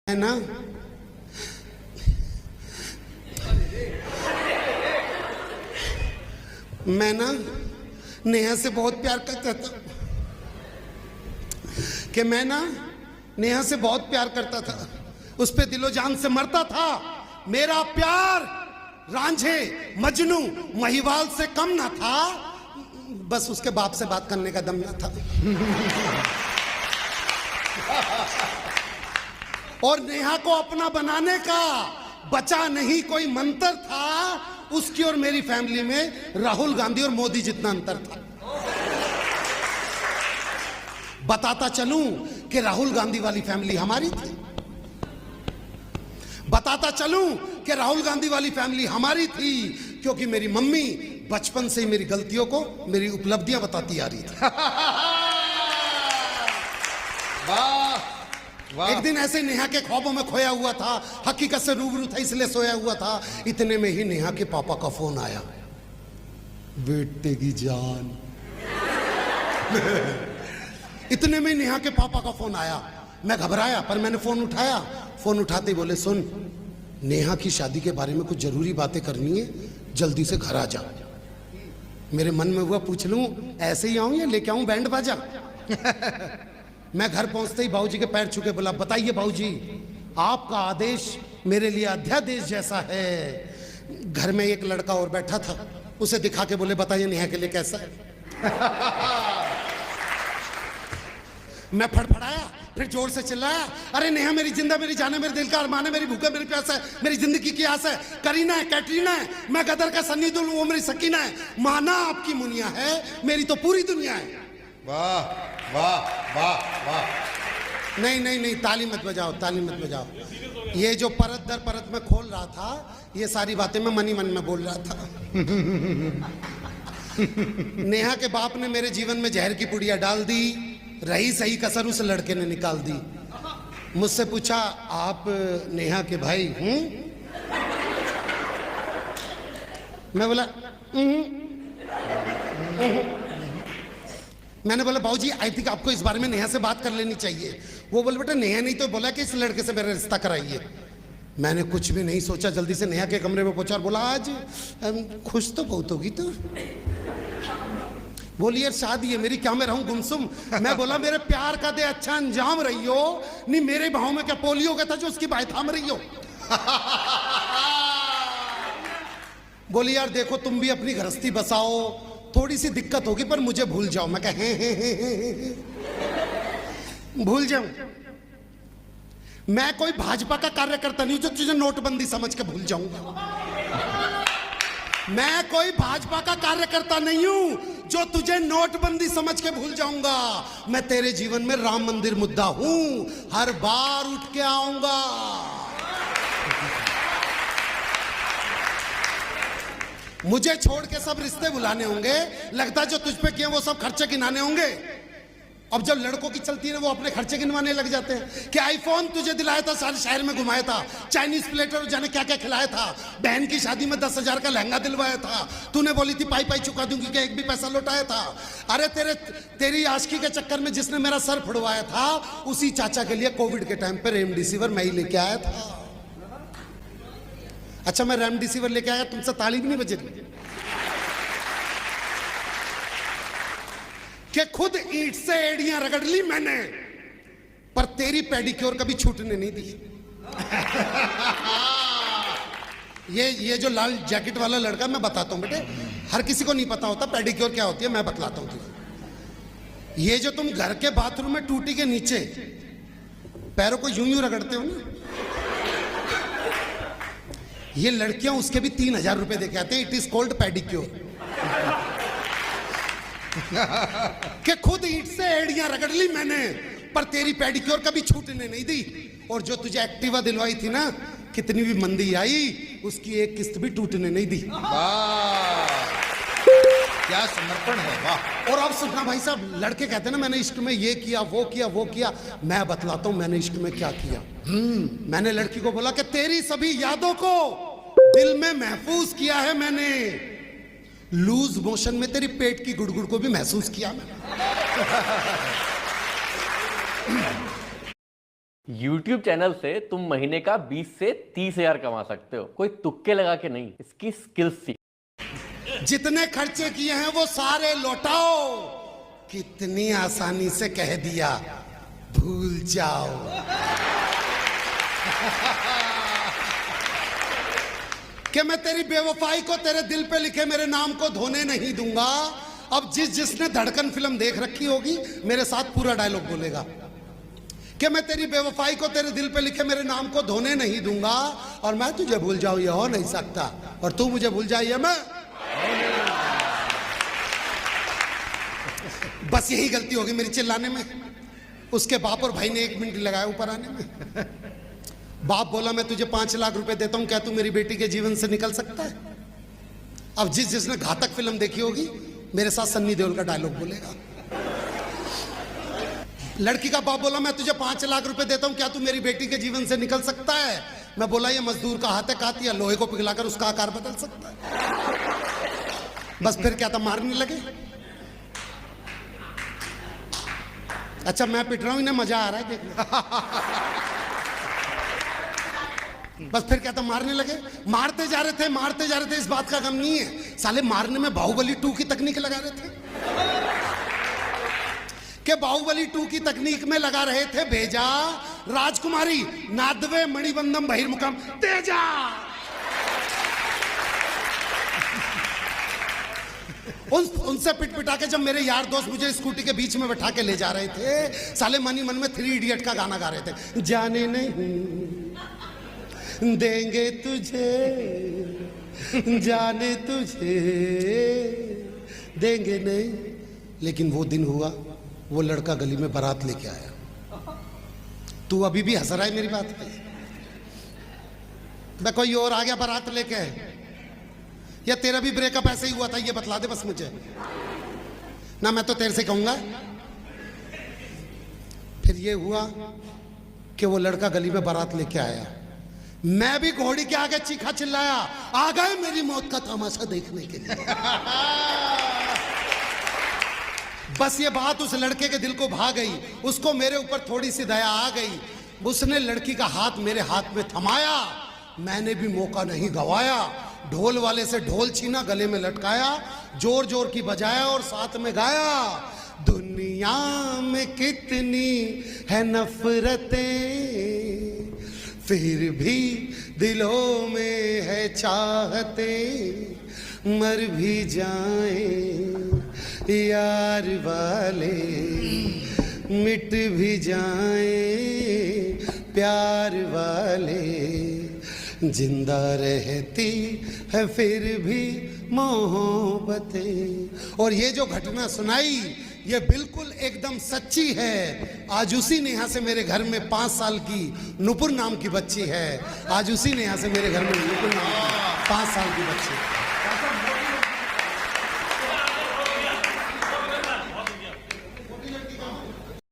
है ना। मैं ना नेहा से बहुत प्यार करता था कि मैं ना नेहा से बहुत प्यार करता था, उस पे दिलो जान से मरता था। मेरा प्यार रांझे मजनू महिवाल से कम ना था, बस उसके बाप से बात करने का दम ना था। और नेहा को अपना बनाने का बचा नहीं कोई मंत्र था। उसकी और मेरी फैमिली में राहुल गांधी और मोदी जितना अंतर था। बताता चलूं कि राहुल गांधी वाली फैमिली हमारी थी। बताता चलूं कि राहुल गांधी वाली फैमिली हमारी थी, क्योंकि मेरी मम्मी बचपन से ही मेरी गलतियों को, मेरी उपलब्धियां बताती आ रही थी। वाह वाह। एक दिन ऐसे नेहा के ख्वाबों में खोया हुआ था, हकीकत से रूबरू था इसलिए सोया हुआ था। इतने में ही नेहा के पापा का फोन आया, बेटे की जान। इतने में नेहा के पापा का फोन आया। मैं घबराया पर मैंने फोन उठाया। फोन उठाते ही बोले, सुन नेहा की शादी के बारे में कुछ जरूरी बातें करनी है, जल्दी से घर आ जा। मेरे मन में हुआ पूछ लूं ऐसे ही आऊं या लेके आऊं बैंड बाजा। मैं घर पहुंचते ही बाबूजी के पैर छू के बोला, बताइए बाबूजी, आपका आदेश मेरे लिए अध्यादेश जैसा है। घर में एक लड़का और बैठा था, उसे दिखा के बोले, बताइए नेहा के लिए कैसा है। मैं फड़फड़ाया, फिर जोर से चिल्लाया, अरे नेहा मेरी जिंदा, मेरी जान है, मेरे दिल का अरमान है, मेरी भूख है, मेरी प्यास है, मेरी जिंदगी की आस है। करीना है, कैटरीना है, मैं गदर का सन्नी दूं, वो मेरी सकीना है। माना आपकी मुनिया है, मेरी तो पूरी दुनिया है। वाह वाह वाह वाह। नहीं नहीं नहीं, ताली मत बजाओ, ताली मत बजाओ। ये जो परत दर परत में खोल रहा था, ये सारी बातें मैं मन ही मन में बोल रहा था। नेहा के बाप ने मेरे जीवन में जहर की पुड़िया डाल दी, रही सही कसर उस लड़के ने निकाल दी। मुझसे पूछा, आप नेहा के भाई हूं? मैं बोला मैंने बोला, बाबूजी आई थिंक आपको इस बारे में नेहा से बात कर लेनी चाहिए। वो बोले, बेटा नेहा नहीं तो बोला कि इस लड़के से मेरा रिश्ता कराइए। मैंने कुछ भी नहीं सोचा, जल्दी से नेहा के कमरे में पहुंचा और बोला, आज खुश तो बहुत होगी तो। बोली, यार शादी है मेरी, क्या मैं रहूं गुमसुम। मैं बोला, मेरे प्यार का दे अच्छा अंजाम रही हो, नहीं मेरे भाव में क्या पोलियो का था जो उसकी बाई थाम रही हो। बोली, यार देखो तुम भी अपनी गृहस्थी बसाओ, थोड़ी सी दिक्कत होगी पर मुझे भूल जाओ। मैं कहा भूल जाऊं? मैं कोई भाजपा का कार्यकर्ता नहीं जो तुझे नोटबंदी समझ के भूल जाऊंगा। मैं कोई भाजपा का कार्यकर्ता नहीं हूं जो तुझे नोटबंदी समझ के भूल जाऊंगा। मैं तेरे जीवन में राम मंदिर मुद्दा हूं, हर बार उठ के आऊंगा। मुझे छोड़ के सब रिश्ते बुलाने होंगे, लगता है जो तुझ पे किए वो सब खर्चे गिनाने होंगे। अब जब लड़कों की चलती है ना, वो अपने खर्चे गिनवाने लग जाते हैं कि आईफोन तुझे दिलाया था, सारे शहर में घुमाया था, चाइनीज प्लेटर जाने क्या क्या खिलाया था, बहन की शादी में 10,000 का लहंगा दिलवाया था, तूने बोली थी पाई पाई चुका दूंगी, क्या एक भी पैसा लौटाया था। अरे तेरी आशिकी के चक्कर में जिसने मेरा सर फुड़वाया था, उसी चाचा के लिए कोविड के टाइम पे रेमडेसिविर मैं ही लेके आया था। अच्छा मैं रेमडेसिविर लेके आया, तुमसे ताली भी नहीं बज रही कि खुद ईंट से एड़ियां रगड़ ली मैंने, पर तेरी पेडिक्योर कभी छूटने नहीं दी। ये जो लाल जैकेट वाला लड़का, मैं बताता हूं बेटे, हर किसी को नहीं पता होता पेडिक्योर क्या होती है, मैं बतलाता हूं तुझे। ये जो तुम घर के बाथरूम में टूटी के नीचे पैरों को यूं यूं रगड़ते हो ना, ये लड़कियां उसके भी 3,000 रुपए देके आते हैं। It is called pedicure. कि खुद ईंट से एड़ियां रगड़ ली मैंने, पर तेरी पेडिक्योर कभी छूटने नहीं दी। और जो तुझे एक्टिवा दिलवाई थी ना, कितनी भी मंदी आई, उसकी एक किस्त भी टूटने नहीं दी। वाह क्या समर्पण है, वाह। और अब सुनना भाई साहब, लड़के कहते हैं ना मैंने इश्क में ये किया वो किया वो किया, मैं बतलाता हूं मैंने इश्क में क्या किया। मैंने लड़की को बोला कि तेरी सभी यादों को दिल में महफूज किया है मैंने, लूज मोशन में तेरी पेट की गुड़गुड़ को भी महसूस किया मैंने। YouTube चैनल से तुम महीने का 20 से 30 हजार कमा सकते हो, कोई तुक्के लगा के नहीं, इसकी स्किल्स सीख। जितने खर्चे किए हैं वो सारे लौटाओ। कितनी आसानी से कह दिया, भूल जाओ। कि मैं तेरी बेवफाई को तेरे दिल पे लिखे मेरे नाम को धोने नहीं दूंगा। अब जिसने धड़कन फिल्म देख रखी होगी मेरे साथ पूरा डायलॉग बोलेगा कि मैं तेरी बेवफाई को तेरे दिल पे लिखे मेरे नाम को धोने नहीं दूंगा, और मैं तुझे भूल जाऊं ये हो नहीं सकता, और तू मुझे भूल जाए ये मैं। बस यही गलती होगी मेरी चिल्लाने में। उसके बाप और भाई ने 1 मिनट लगाया ऊपर आने में। बाप बोला मैं तुझे 5 लाख रुपए देता हूं, क्या तू मेरी बेटी के जीवन से निकल सकता है? अब जिसने घातक फिल्म देखी होगी मेरे साथ सन्नी देओल का डायलॉग बोलेगा। लड़की का बाप बोला मैं तुझे 5 लाख रुपए देता हूं, क्या तू मेरी बेटी के जीवन से निकल सकता है? मैं बोला ये मजदूर का हाथ है, काती या लोहे को पिघलाकर उसका आकार बदल सकता है। बस फिर क्या था, मारने लगे। अच्छा मैं पिट रहा हूं, इन्हें मजा आ रहा है देखने। बस फिर क्या था, मारने लगे। मारते जा रहे थे, इस बात का गम नहीं है। साले मारने में बाहुबली 2 की तकनीक लगा रहे थे कि बाहुबली 2 की तकनीक में लगा रहे थे भेजा राजकुमारी नादवे मणिबंधम बहिर्मुखम तेजा। उनसे पिटा के जब मेरे यार दोस्त मुझे स्कूटी के बीच में बैठा के ले जा रहे थे, साले मनी मन में 3 इडियट का गाना गा रहे थे। जाने नहीं देंगे तुझे, जाने तुझे देंगे नहीं। लेकिन वो दिन हुआ, वो लड़का गली में बारात लेके आया। तू अभी भी हंस रहा है मेरी बात पे? मैं कोई और आ गया बारात लेके, या तेरा भी ब्रेकअप ऐसे ही हुआ था, ये बतला दे बस मुझे ना। मैं तो तेरे से कहूंगा। फिर ये हुआ कि वो लड़का गली में बारात लेके आया, मैं भी घोड़ी के आगे चीखा चिल्लाया, आ गए मेरी मौत का तमाशा देखने के लिए। बस ये बात उस लड़के के दिल को भा गई, उसको मेरे ऊपर थोड़ी सी दया आ गई। उसने लड़की का हाथ मेरे हाथ में थमाया, मैंने भी मौका नहीं गवाया। ढोल वाले से ढोल छीना, गले में लटकाया, जोर जोर की बजाया और साथ में गाया, दुनिया में कितनी है नफरतें फिर भी दिलों में है चाहते, मर भी जाएं यार वाले, मिट भी जाएं प्यार वाले, जिंदा रहती है फिर भी मोहब्बतें। और ये जो घटना सुनाई ये बिल्कुल एकदम सच्ची है। आज उसी नेहा से मेरे घर में 5 साल की नुपुर नाम की बच्ची है। आज उसी नेहा से मेरे घर में नुपुर नाम की 5 साल की बच्ची।